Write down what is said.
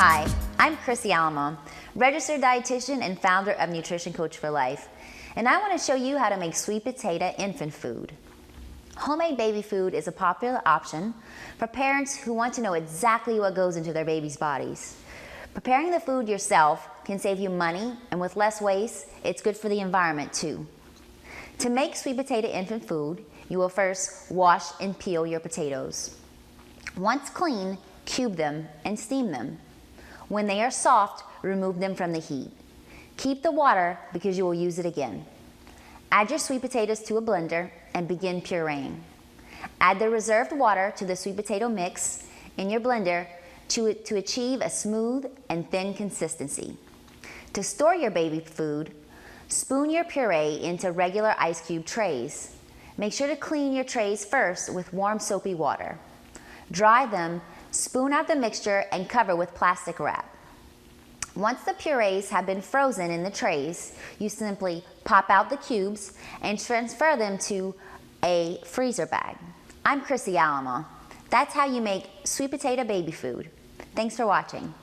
Hi, I'm Chrissy Alamo, registered dietitian and founder of Nutrition Coach for Life, and I want to show you how to make sweet potato infant food. Homemade baby food is a popular option for parents who want to know exactly what goes into their baby's bodies. Preparing the food yourself can save you money, and with less waste, it's good for the environment too. To make sweet potato infant food, you will first wash and peel your potatoes. Once clean, cube them and steam them. When they are soft, remove them from the heat. Keep the water because you will use it again. Add your sweet potatoes to a blender and begin pureeing. Add the reserved water to the sweet potato mix in your blender to achieve a smooth and thin consistency. To store your baby food, spoon your puree into regular ice cube trays. Make sure to clean your trays first with warm soapy water. Dry them, spoon out the mixture, and cover with plastic wrap. Once the purees have been frozen in the trays, you simply pop out the cubes and transfer them to a freezer bag. I'm Chrissy Alamo. That's how you make sweet potato baby food. Thanks for watching.